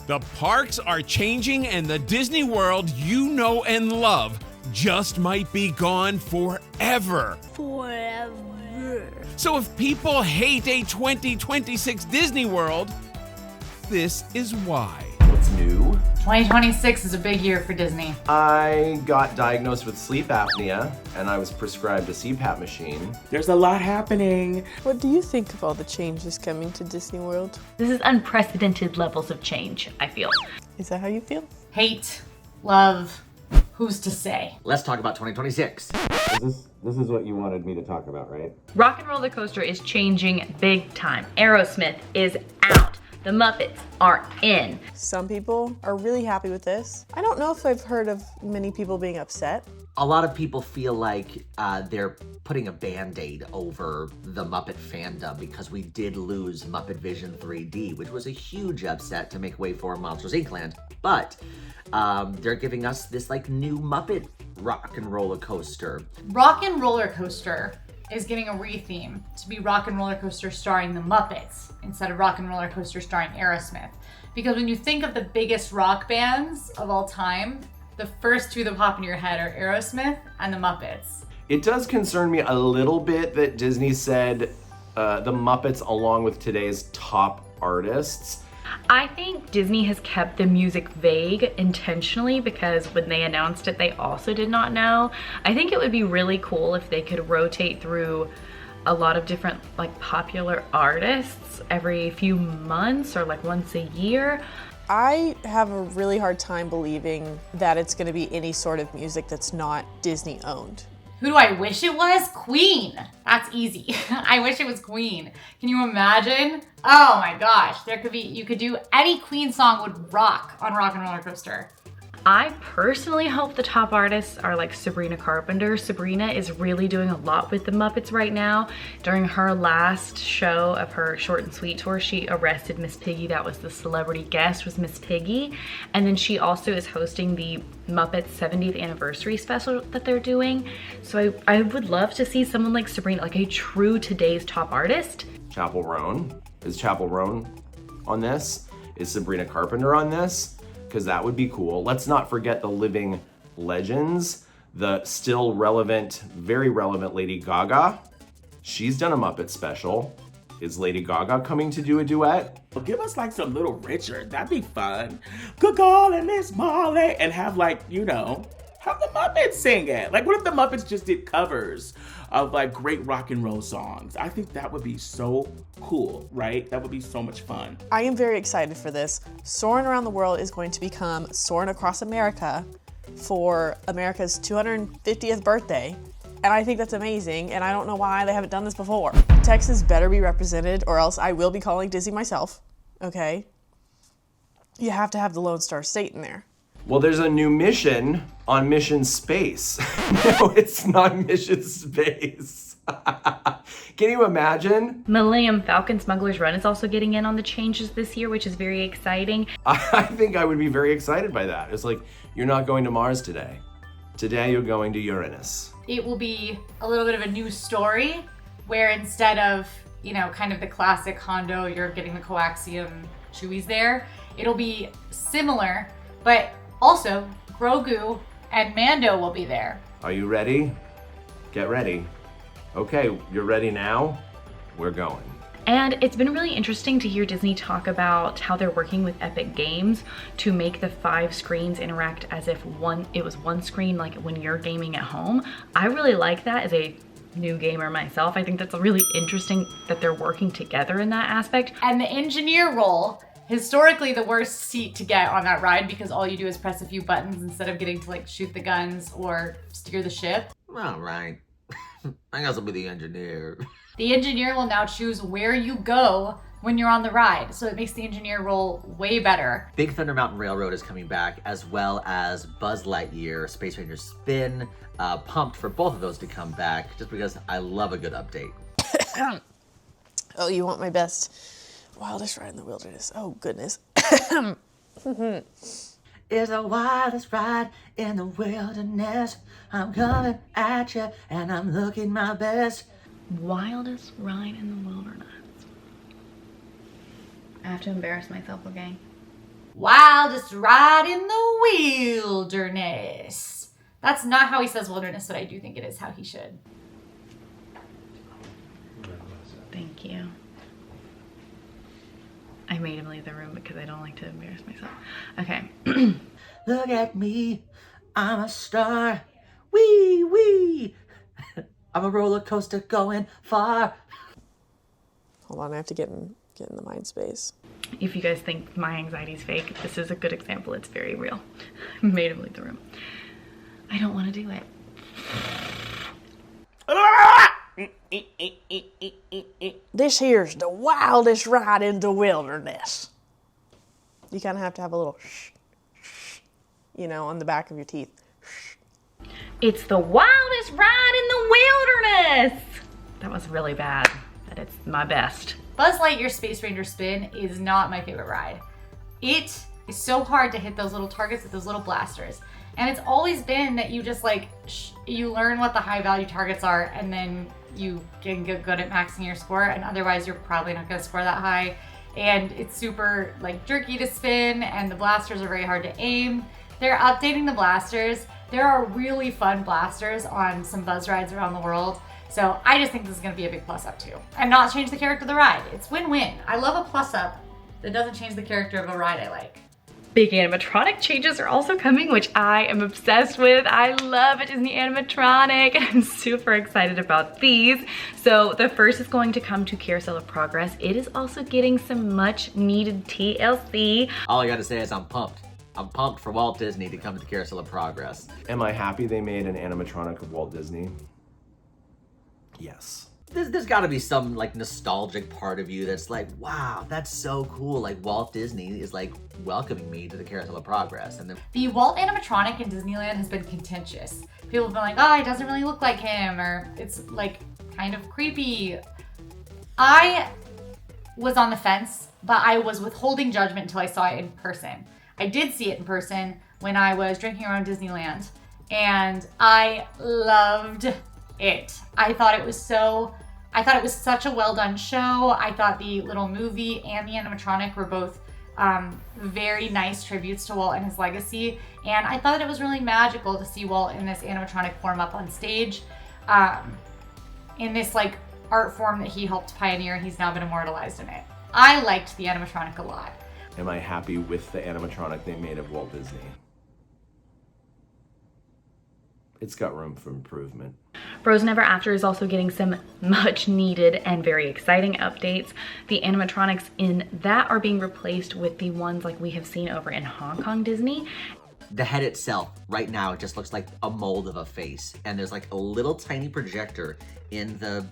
The parks are changing and the Disney World you know and love just might be gone forever. Forever. So if people hate a 2026 Disney World, this is why. What's new? 2026 is a big year for Disney. I got diagnosed with sleep apnea and I was prescribed a CPAP machine. There's a lot happening. What do you think of all the changes coming to Disney World? This is unprecedented levels of change, I feel. Is that how you feel? Hate, love, who's to say? Let's talk about 2026. This is what you wanted me to talk about, right? Rock and Roller Coaster is changing big time. Aerosmith is out. The Muppets are in. Some people are really happy with this. I don't know if I've heard of many people being upset. A lot of people feel like they're putting a Band-Aid over the Muppet fandom because we did lose Muppet Vision 3D, which was a huge upset to make way for Monsters, Inc. Land. But they're giving us this like new Muppet Rock and Roller Coaster. Rock and Roller Coaster is getting a retheme to be Rock and Roller Coaster starring the Muppets instead of Rock and Roller Coaster starring Aerosmith. Because when you think of the biggest rock bands of all time, the first two that pop into your head are Aerosmith and the Muppets. It does concern me a little bit that Disney said the Muppets along with today's top artists. I think Disney has kept the music vague intentionally because when they announced it, they also did not know. I think it would be really cool if they could rotate through a lot of different like popular artists every few months or like once a year. I have a really hard time believing that it's going to be any sort of music that's not Disney owned. Who do I wish it was? Queen. That's easy. I wish it was Queen. Can you imagine? Oh my gosh, you could do any Queen song would rock on Rock and Roller Coaster. I personally hope the top artists are like Sabrina Carpenter. Sabrina is really doing a lot with the Muppets right now. During her last show of her short and sweet tour, she arrested Miss Piggy. That was the celebrity guest, was Miss Piggy. And then she also is hosting the Muppets 70th anniversary special that they're doing. So I would love to see someone like Sabrina, like a true today's top artist. Chapel Roan. Is Chapel Roan on this? Is Sabrina Carpenter on this? Because that would be cool. Let's not forget the living legends. The still relevant, very relevant Lady Gaga. She's done a Muppet special. Is Lady Gaga coming to do a duet? Well, give us like some Little Richard. That'd be fun. Good golly, Miss Molly. And have like, have the Muppets sing it. Like, what if the Muppets just did covers of like great rock and roll songs? I think that would be so cool, right? That would be so much fun. I am very excited for this. Soarin' Around the World is going to become Soarin' Across America for America's 250th birthday. And I think that's amazing, and I don't know why they haven't done this before. Texas better be represented, or else I will be calling Disney myself, okay? You have to have the Lone Star State in there. Well, there's a new mission on Mission Space. No, it's not Mission Space. Can you imagine? Millennium Falcon Smuggler's Run is also getting in on the changes this year, which is very exciting. I think I would be very excited by that. It's like, you're not going to Mars today. Today you're going to Uranus. It will be a little bit of a new story where instead of, kind of the classic Hondo, you're getting the coaxium Chewies there. It'll be similar, but also Grogu and Mando will be there. Are you ready? Get ready. Okay, you're ready now? We're going. And it's been really interesting to hear Disney talk about how they're working with Epic Games to make the 5 screens interact as if it was one screen, like when you're gaming at home. I really like that as a new gamer myself. I think that's really interesting that they're working together in that aspect. And the engineer role, historically the worst seat to get on that ride because all you do is press a few buttons instead of getting to like shoot the guns or steer the ship. All right. I guess I'll be the engineer. The engineer will now choose where you go when you're on the ride, so it makes the engineer role way better. Big Thunder Mountain Railroad is coming back, as well as Buzz Lightyear, Space Ranger Spin. Pumped for both of those to come back, just because I love a good update. Oh, you want my best wildest ride in the wilderness? Oh, goodness. It's the wildest ride in the wilderness. I'm coming at you, and I'm looking my best. Wildest ride in the wilderness. I have to embarrass myself, okay? wildest ride in the wilderness. That's not how he says wilderness, but I do think it is how he should. Thank you. I made him leave the room because I don't like to embarrass myself. Okay. Look at me, I'm a star. Wee wee. I'm a roller coaster going far. Hold on, I have to get in the mind space. If you guys think my anxiety is fake, this is a good example. It's very real. I made him leave the room. I don't want to do it. This here's the wildest ride in the wilderness. You kind of have to have a little shh, on the back of your teeth. It's the wildest ride in the wilderness. That was really bad, but it's my best. Buzz Lightyear's Space Ranger spin is not my favorite ride. It is so hard to hit those little targets with those little blasters. And it's always been that you just you learn what the high value targets are, and then you can get good at maxing your score, and otherwise you're probably not gonna score that high. And it's super jerky to spin, and the blasters are very hard to aim. They're updating the blasters. There are really fun blasters on some Buzz rides around the world. So I just think this is gonna be a big plus up too. And not change the character of the ride. It's win-win. I love a plus up that doesn't change the character of a ride I like. Big animatronic changes are also coming, which I am obsessed with. I love a Disney animatronic. I'm super excited about these. So the first is going to come to Carousel of Progress. It is also getting some much needed TLC. All I gotta say is I'm pumped. I'm pumped for Walt Disney to come to the Carousel of Progress. Am I happy they made an animatronic of Walt Disney? Yes. There's got to be some nostalgic part of you that's wow, that's so cool. Walt Disney is welcoming me to the Carousel of Progress. And then the Walt animatronic in Disneyland has been contentious. People have been like, oh, it doesn't really look like him, or it's kind of creepy. I was on the fence, but I was withholding judgment until I saw it in person. I did see it in person when I was drinking around Disneyland, and I loved it. I thought it was such a well done show. I thought the little movie and the animatronic were both very nice tributes to Walt and his legacy. And I thought it was really magical to see Walt in this animatronic form up on stage, in this art form that he helped pioneer. He's now been immortalized in it. I liked the animatronic a lot. Am I happy with the animatronic they made of Walt Disney? It's got room for improvement. Frozen Ever After is also getting some much needed and very exciting updates. The animatronics in that are being replaced with the ones we have seen over in Hong Kong Disney. the head itself, right now, it just looks like a mold of a face. And there's a little tiny projector in the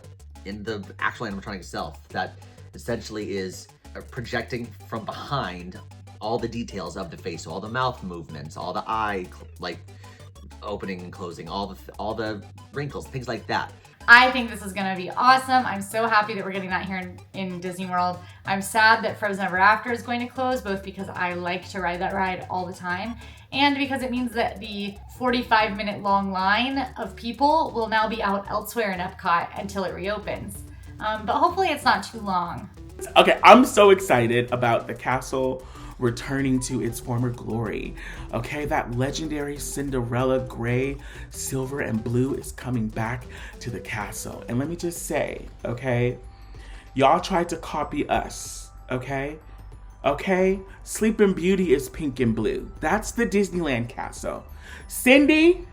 actual animatronic itself that essentially is projecting from behind all the details of the face, so all the mouth movements, all the eye opening and closing, all the wrinkles, things like that. I think this is gonna be awesome. I'm so happy that we're getting that here in Disney World. I'm sad that Frozen Ever After is going to close, both because I like to ride that ride all the time, and because it means that the 45-minute long line of people will now be out elsewhere in Epcot until it reopens. But hopefully it's not too long. Okay, I'm so excited about the castle returning to its former glory. Okay, that legendary Cinderella gray, silver, and blue is coming back to the castle. And let me just say, okay, y'all tried to copy us, okay? Okay, Sleeping Beauty is pink and blue. That's the Disneyland castle. Cindy,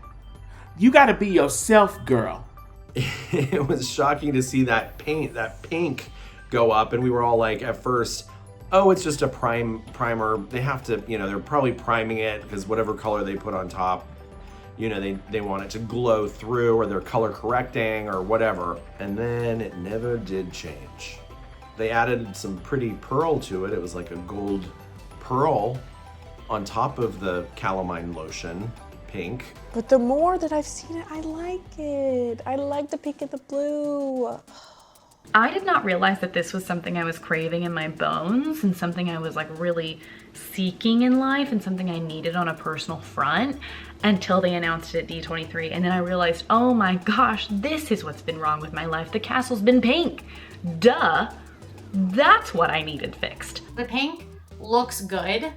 you gotta be yourself, girl. It was shocking to see that pink go up, and we were all like, at first, oh, it's just a primer. They have to, they're probably priming it because whatever color they put on top, they want it to glow through, or they're color correcting or whatever. And then it never did change. They added some pretty pearl to it. It was like a gold pearl on top of the calamine lotion, pink. But the more that I've seen it, I like it. I like the pink and the blue. I did not realize that this was something I was craving in my bones and something I was really seeking in life and something I needed on a personal front until they announced it at D23. And then I realized, oh my gosh, this is what's been wrong with my life. The castle's been pink. Duh. That's what I needed fixed. The pink looks good,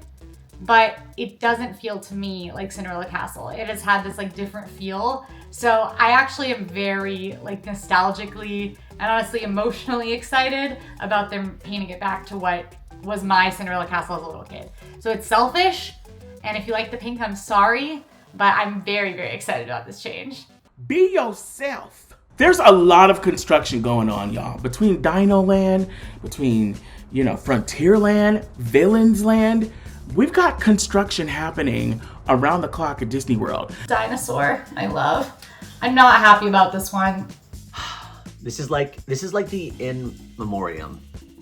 but it doesn't feel to me like Cinderella Castle. It has had this like different feel. So I actually am very like nostalgically and honestly emotionally excited about them painting it back to what was my Cinderella Castle as a little kid. So it's selfish, and if you like the pink, I'm sorry, but I'm very, very excited about this change. Be yourself. There's a lot of construction going on, y'all. Between Dino Land, between, Frontierland, Villains Land, we've got construction happening around the clock at Disney World. Dinosaur, I love. I'm not happy about this one. This is like the in memoriam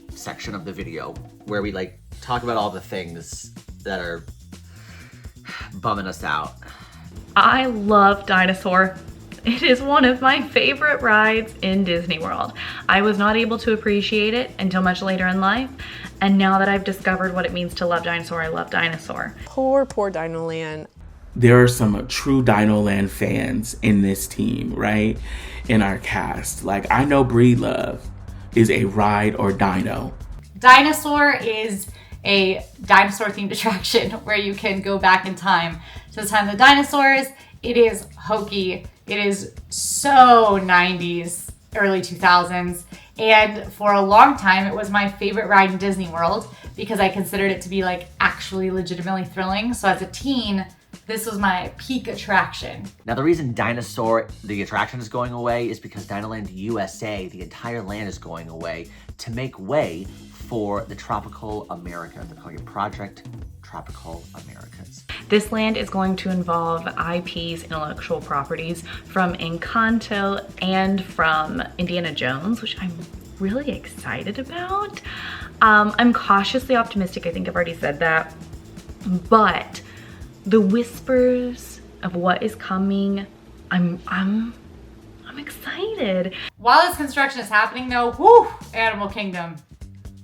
section of the video where we like talk about all the things that are bumming us out. I love Dinosaur. It is one of my favorite rides in Disney World. I was not able to appreciate it until much later in life, and now that I've discovered what it means to love Dinosaur, I love Dinosaur. Poor Dino Land. There are some true Dino Land fans in this team, right? In our cast. Like, I know Breed Love is a ride or dino. Dinosaur is a dinosaur themed attraction where you can go back in time to the time of the dinosaurs. It is hokey. It is so 90s, early 2000s. And for a long time, it was my favorite ride in Disney World because I considered it to be like actually legitimately thrilling. So as a teen, this was my peak attraction. Now the reason Dinosaur, the attraction, is going away is because Dinoland USA, the entire land, is going away to make way for the Tropical America. They're calling it Project Tropical Americas. This land is going to involve IPs, intellectual properties, from Encanto and from Indiana Jones, which I'm really excited about. I'm cautiously optimistic. I think I've already said that, but the whispers of what is coming, I'm excited. While this construction is happening though, whew, Animal Kingdom.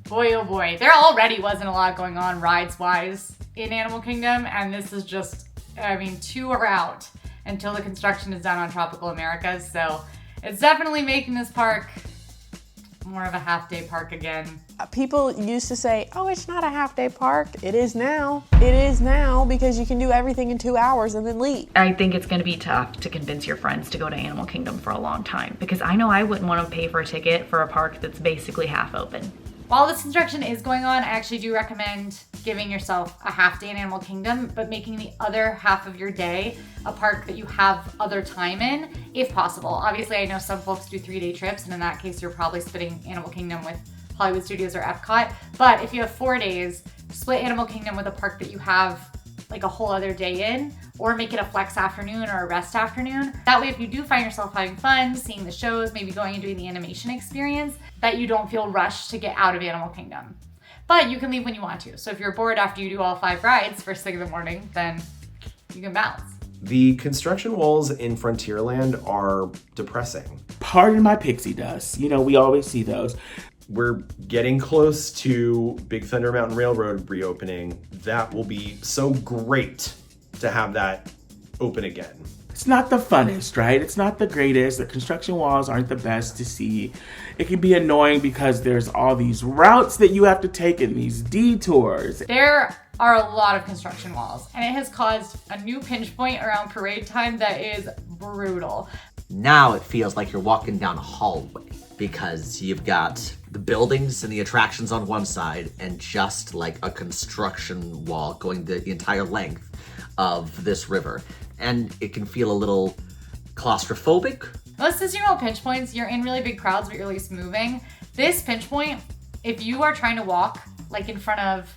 Boy, oh boy. There already wasn't a lot going on rides-wise in Animal Kingdom, and this is just, 2 are out until the construction is done on Tropical Americas, so it's definitely making this park more of a half-day park again. People used to say, oh, it's not a half-day park. It is now. It is now because you can do everything in 2 hours and then leave. I think it's gonna be tough to convince your friends to go to Animal Kingdom for a long time because I know I wouldn't want to pay for a ticket for a park that's basically half open. While this construction is going on, I actually do recommend giving yourself a half day in Animal Kingdom, but making the other half of your day a park that you have other time in, if possible. Obviously, I know some folks do 3-day trips, and in that case, you're probably splitting Animal Kingdom with Hollywood Studios or Epcot. But if you have 4 days, split Animal Kingdom with a park that you have like a whole other day in, or make it a flex afternoon or a rest afternoon. That way, if you do find yourself having fun, seeing the shows, maybe going and doing the animation experience, that you don't feel rushed to get out of Animal Kingdom. But you can leave when you want to. So if you're bored after you do all 5 rides first thing in the morning, then you can bounce. The construction walls in Frontierland are depressing. Pardon my pixie dust. We always see those. We're getting close to Big Thunder Mountain Railroad reopening. That will be so great to have that open again. It's not the funnest, right? It's not the greatest. The construction walls aren't the best to see. It can be annoying because there's all these routes that you have to take and these detours. There are a lot of construction walls, and it has caused a new pinch point around parade time that is brutal. Now it feels like you're walking down a hallway because you've got the buildings and the attractions on one side and just like a construction wall going the entire length of this river. And it can feel a little claustrophobic. Most seasonal pinch points, you're in really big crowds, but you're at least moving. This pinch point, if you are trying to walk like in front of,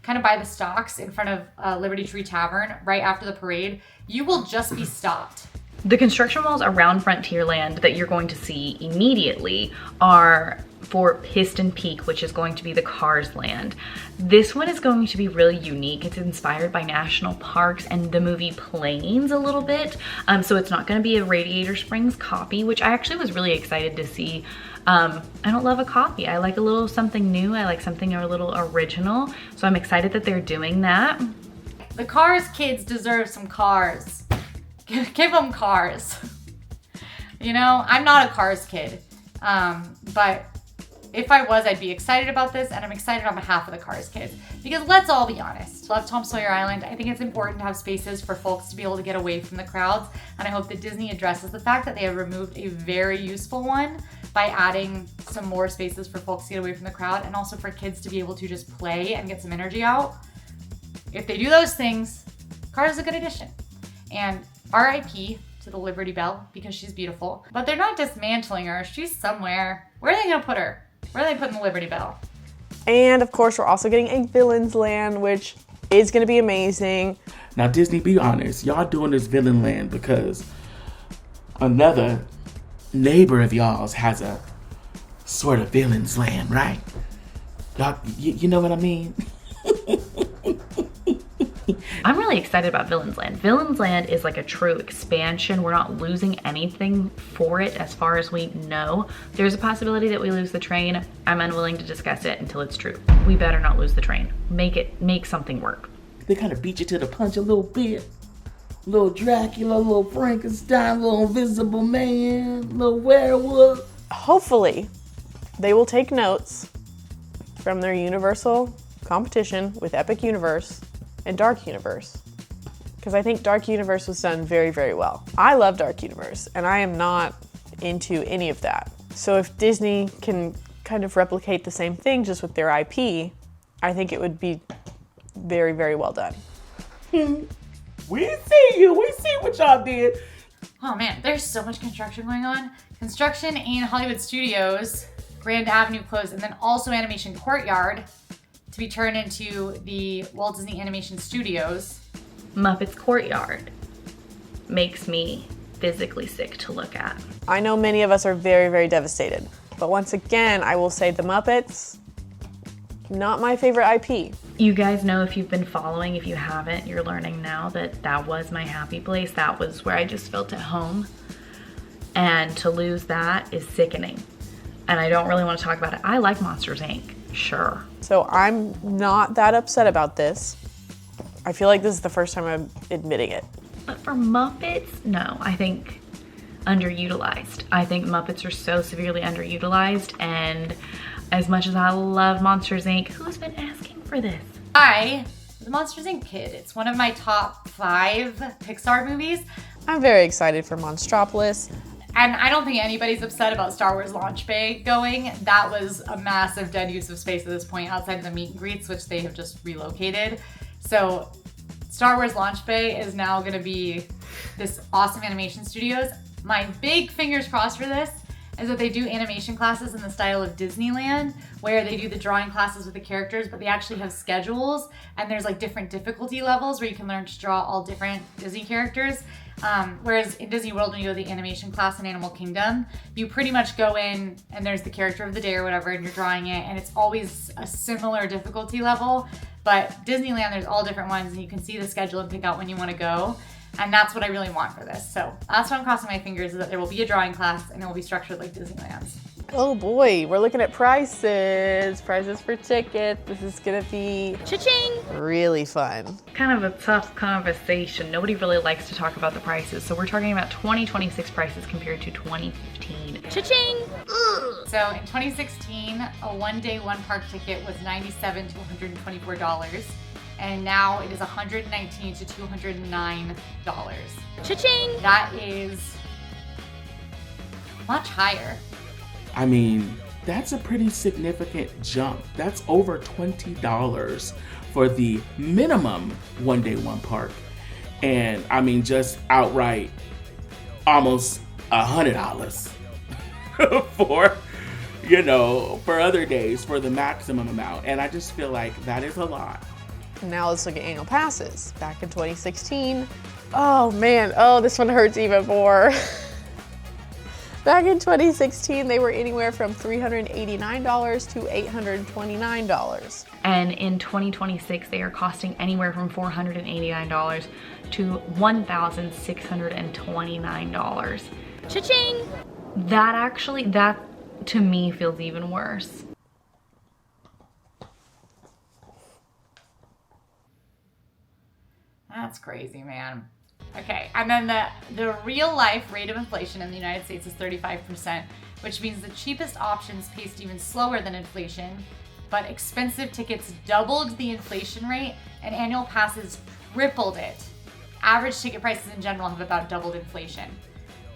kind of by the stocks, in front of Liberty Tree Tavern, right after the parade, you will just be stopped. The construction walls around Frontierland that you're going to see immediately are for Piston Peak, which is going to be the Cars land. This one is going to be really unique. It's inspired by national parks and the movie Planes a little bit. So it's not going to be a Radiator Springs copy, which I actually was really excited to see. I don't love a copy. I like a little something new. I like something a little original. So I'm excited that they're doing that. The Cars kids deserve some cars. Give them cars. I'm not a Cars kid, but If I was, I'd be excited about this, and I'm excited on behalf of the Cars kids. Because let's all be honest, love Tom Sawyer Island. I think it's important to have spaces for folks to be able to get away from the crowds, and I hope that Disney addresses the fact that they have removed a very useful one by adding some more spaces for folks to get away from the crowd, and also for kids to be able to just play and get some energy out. If they do those things, Cars is a good addition. And RIP to the Liberty Bell, because she's beautiful. But they're not dismantling her. She's somewhere. Where are they gonna put her? Where are they putting the Liberty Bell? And of course, we're also getting a Villains Land, which is gonna be amazing. Now, Disney, be honest. Y'all doing this Villain Land because another neighbor of y'all's has a sort of Villains Land, right? Y'all, you know what I mean? I'm really excited about Villains Land. Villains Land is like a true expansion. We're not losing anything for it as far as we know. There's a possibility that we lose the train. I'm unwilling to discuss it until it's true. We better not lose the train. Make something work. They kind of beat you to the punch a little bit. Little Dracula, little Frankenstein, little Invisible Man, little werewolf. Hopefully, they will take notes from their Universal competition with Epic Universe and Dark Universe, because I think Dark Universe was done very, very well. I love Dark Universe, and I am not into any of that. So if Disney can kind of replicate the same thing just with their IP, I think it would be very, very well done. We see you. We see what y'all did. Oh man, there's so much construction going on. Construction in Hollywood Studios, Grand Avenue closed, and then also Animation Courtyard to be turned into the Walt Disney Animation Studios. Muppets Courtyard makes me physically sick to look at. I know many of us are very, very devastated, but once again, I will say the Muppets, not my favorite IP. You guys know, if you've been following, if you haven't, you're learning now that that was my happy place. That was where I just felt at home. And to lose that is sickening. And I don't really want to talk about it. I like Monsters, Inc., sure. So I'm not that upset about this. I feel like this is the first time I'm admitting it. But for Muppets, no, I think underutilized. I think Muppets are so severely underutilized, and as much as I love Monsters, Inc., who's been asking for this? I was a Monsters, Inc. kid. It's one of my top 5 Pixar movies. I'm very excited for Monstropolis. And I don't think anybody's upset about Star Wars Launch Bay going. That was a massive dead use of space at this point outside of the meet and greets, which they have just relocated. So Star Wars Launch Bay is now gonna be this awesome animation studios. My big fingers crossed for this is that they do animation classes in the style of Disneyland, where they do the drawing classes with the characters, but they actually have schedules, and there's like different difficulty levels where you can learn to draw all different Disney characters. Whereas in Disney World, when you go to the animation class in Animal Kingdom, you pretty much go in and there's the character of the day or whatever, and you're drawing it, and it's always a similar difficulty level. But Disneyland, there's all different ones, and you can see the schedule and pick out when you want to go. And that's what I really want for this. So that's what I'm crossing my fingers, is that there will be a drawing class and it will be structured like Disneyland's. Oh boy, we're looking at prices. Prices for tickets. This is gonna be Cha-ching! really fun. Kind of a tough conversation. Nobody really likes to talk about the prices. So we're talking about 2026 prices compared to 2015. Cha-ching! So in 2016, a one-day, one-park ticket was $97 to $124. And now it is $119 to $209. Cha-ching! That is much higher. I mean, that's a pretty significant jump. That's over $20 for the minimum one day, one park. And I mean, just outright almost $100 for, for other days for the maximum amount. And I just feel like that is a lot. Now let's look at annual passes. Back in 2016, oh man, this one hurts even more. Back in 2016, they were anywhere from $389 to $829. And in 2026, they are costing anywhere from $489 to $1,629. Cha-ching! That to me feels even worse. That's crazy, man. Okay, and then the real life rate of inflation in the United States is 35%. which means the cheapest options paced even slower than inflation, but expensive tickets doubled the inflation rate and annual passes tripled it. Average ticket prices in general have about doubled inflation.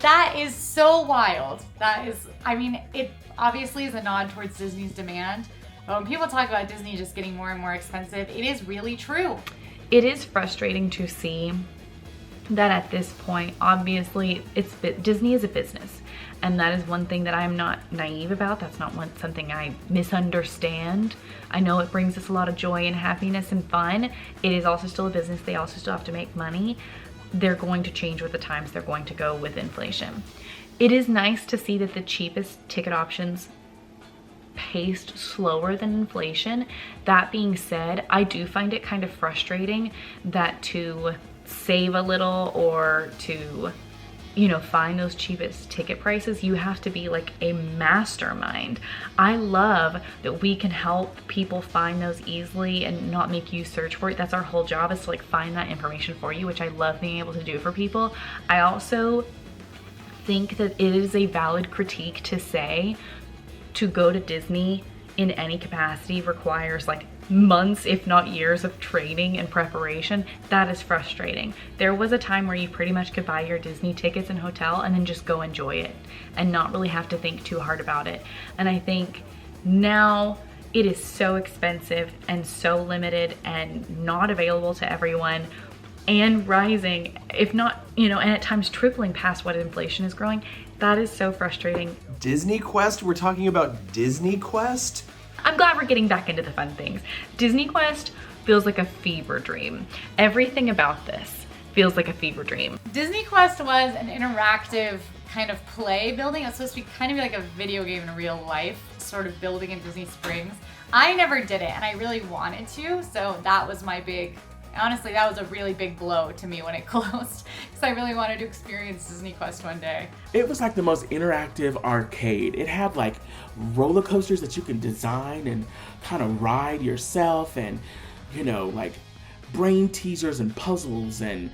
That is so wild. It obviously is a nod towards Disney's demand, but when people talk about Disney just getting more and more expensive, it is really true. It is frustrating to see that at this point, obviously, Disney is a business. And that is one thing that I'm not naive about. That's not something I misunderstand. I know it brings us a lot of joy and happiness and fun. It is also still a business. They also still have to make money. They're going to change with the times. They're going to go with inflation. It is nice to see that the cheapest ticket options paced slower than inflation. That being said, I do find it kind of frustrating that to save a little or to find those cheapest ticket prices, you have to be like a mastermind. I love that we can help people find those easily and not make you search for it. That's our whole job, is to like find that information for you, which I love being able to do for people. I also think that it is a valid critique to say to go to Disney in any capacity requires like months, if not years, of training and preparation. That is frustrating. There was a time where you pretty much could buy your Disney tickets and hotel and then just go enjoy it and not really have to think too hard about it. And I think now it is so expensive and so limited and not available to everyone, and rising, if not, and at times tripling past what inflation is growing. That is so frustrating. Disney Quest? We're talking about Disney Quest? I'm glad we're getting back into the fun things. Disney Quest feels like a fever dream. Everything about this feels like a fever dream. Disney Quest was an interactive kind of play building. It was supposed to be kind of like a video game in real life, sort of building in Disney Springs. I never did it, and I really wanted to, so that was honestly, that was a really big blow to me when it closed, because I really wanted to experience Disney Quest one day. It was like the most interactive arcade. It had like roller coasters that you can design and kind of ride yourself, and like brain teasers and puzzles and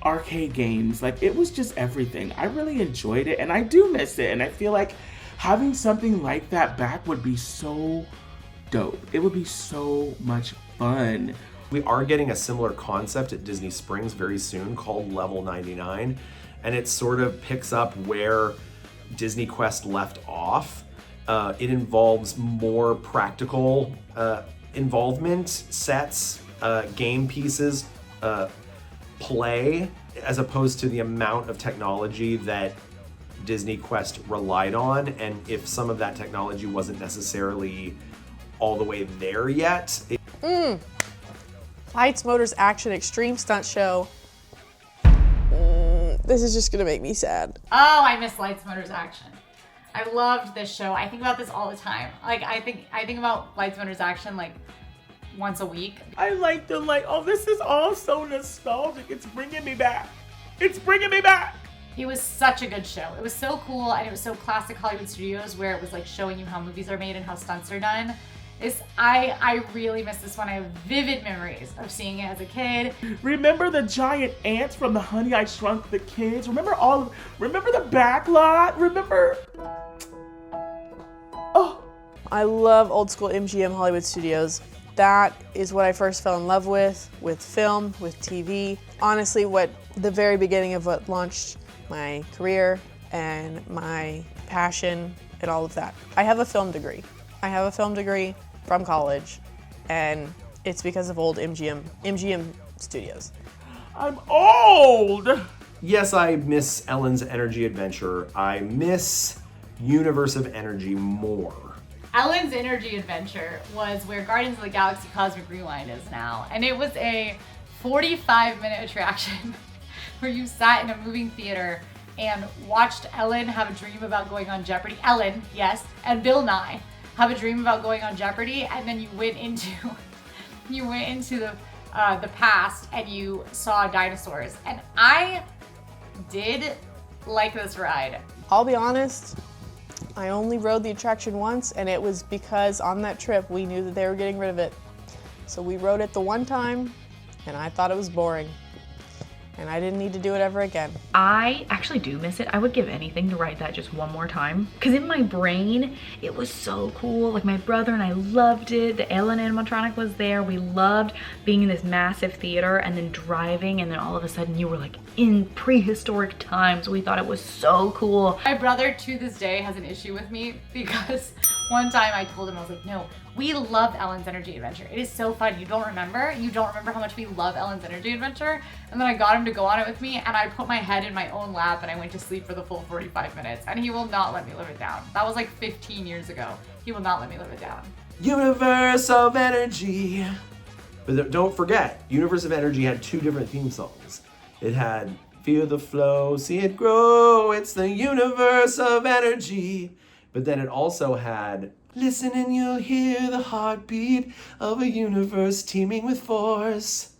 arcade games. Like, it was just everything. I really enjoyed it, and I do miss it, and I feel like having something like that back would be so dope. It would be so much fun. We are getting a similar concept at Disney Springs very soon called Level 99, and it sort of picks up where Disney Quest left off. It involves more practical involvement, sets, game pieces, play, as opposed to the amount of technology that Disney Quest relied on. And if some of that technology wasn't necessarily all the way there yet. Lights, Motors, Action, Extreme Stunt Show. This is just gonna make me sad. Oh, I miss Lights, Motors, Action. I loved this show. I think about this all the time. Like, I think about Lights, Motors, Action like once a week. I like oh, this is all so nostalgic. It's bringing me back. It's bringing me back. It was such a good show. It was so cool, and it was so classic Hollywood Studios, where it was like showing you how movies are made and how stunts are done. I really miss this one. I have vivid memories of seeing it as a kid. Remember the giant ants from the Honey I Shrunk the Kids? Remember the back lot? Remember? Oh. I love old school MGM Hollywood Studios. That is what I first fell in love with film, with TV. Honestly, the very beginning of what launched my career and my passion and all of that. I have a film degree from college, and it's because of old MGM Studios. I'm old! Yes, I miss Ellen's Energy Adventure. I miss Universe of Energy more. Ellen's Energy Adventure was where Guardians of the Galaxy Cosmic Rewind is now, and it was a 45-minute attraction where you sat in a moving theater and watched Ellen have a dream about going on Jeopardy. Ellen, yes, and Bill Nye have a dream about going on Jeopardy, and then you went into the past and you saw dinosaurs. And I did like this ride. I'll be honest, I only rode the attraction once, and it was because on that trip we knew that they were getting rid of it. So we rode it the one time, and I thought it was boring. and I didn't need to do it ever again. I actually do miss it. I would give anything to ride that just one more time. Because in my brain, it was so cool. Like my brother and I loved it. The Ellen animatronic was there. We loved being in this massive theater and then driving, and then all of a sudden you were like in prehistoric times. We thought it was so cool. My brother to this day has an issue with me because one time I told him, I was like, no, we loved Ellen's Energy Adventure. It is so fun. You don't remember? You don't remember how much we love Ellen's Energy Adventure? And then I got him to go on it with me, and I put my head in my own lap and I went to sleep for the full 45 minutes. And he will not let me live it down. That was like 15 years ago. He will not let me live it down. Universe of Energy. But don't forget, Universe of Energy had 2 different theme songs. It had Feel the Flow, See It Grow, it's the Universe of Energy. But then it also had Listen and you'll hear the heartbeat of a universe teeming with force.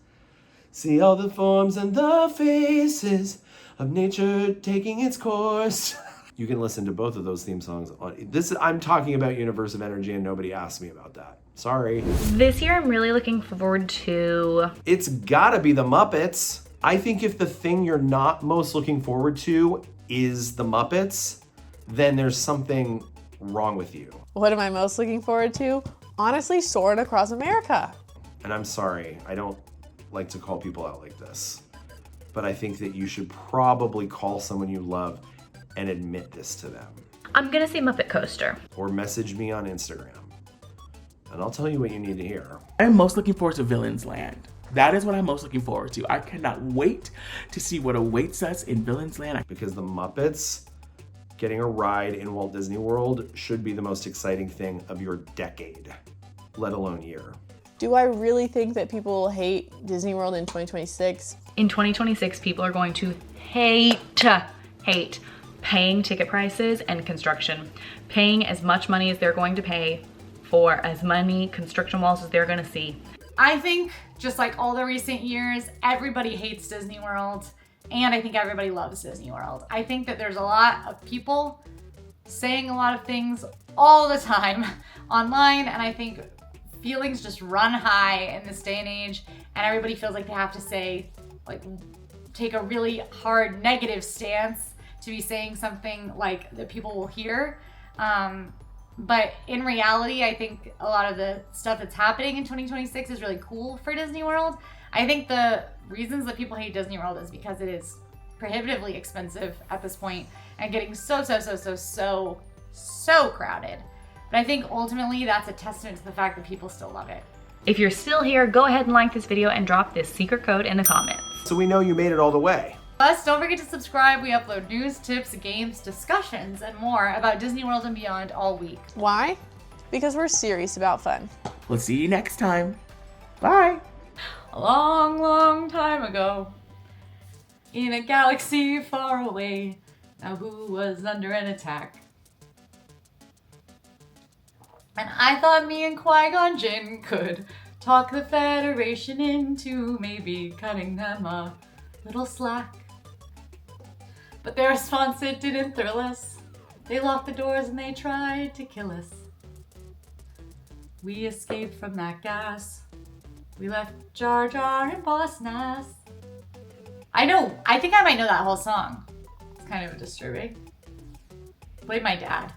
See all the forms and the faces of nature taking its course. You can listen to both of those theme songs on this. I'm talking about Universe of Energy and nobody asked me about that. Sorry. This year I'm really looking forward to... It's gotta be the Muppets. I think if the thing you're not most looking forward to is the Muppets, then there's something wrong with you. What am I most looking forward to? Honestly, soaring across America. And I'm sorry, I don't like to call people out like this, but I think that you should probably call someone you love and admit this to them. I'm gonna say Muppet Coaster. Or message me on Instagram, and I'll tell you what you need to hear. I'm most looking forward to Villains Land. That is what I'm most looking forward to. I cannot wait to see what awaits us in Villains Land. Because the Muppets getting a ride in Walt Disney World should be the most exciting thing of your decade, let alone year. Do I really think that people will hate Disney World in 2026? In 2026, people are going to hate paying ticket prices and construction. Paying as much money as they're going to pay for as many construction walls as they're gonna see. I think, just like all the recent years, everybody hates Disney World, and I think everybody loves Disney World. I think that there's a lot of people saying a lot of things all the time online, and I think feelings just run high in this day and age, and everybody feels like they have to say, like, take a really hard negative stance to be saying something like that people will hear. But in reality, I think a lot of the stuff that's happening in 2026 is really cool for Disney World. I think the reasons that people hate Disney World is because it is prohibitively expensive at this point and getting so crowded. But I think ultimately that's a testament to the fact that people still love it. If you're still here, go ahead and like this video and drop this secret code in the comments. So we know you made it all the way. Plus, don't forget to subscribe. We upload news, tips, games, discussions, and more about Disney World and beyond all week. Why? Because we're serious about fun. We'll see you next time. Bye. A long, long time ago, in a galaxy far away, Naboo was under an attack. And I thought me and Qui-Gon Jinn could talk the Federation into maybe cutting them a little slack. But their response, it didn't thrill us. They locked the doors and they tried to kill us. We escaped from that gas. We left Jar Jar and Boss Nass. I think I might know that whole song. It's kind of disturbing. Played my dad.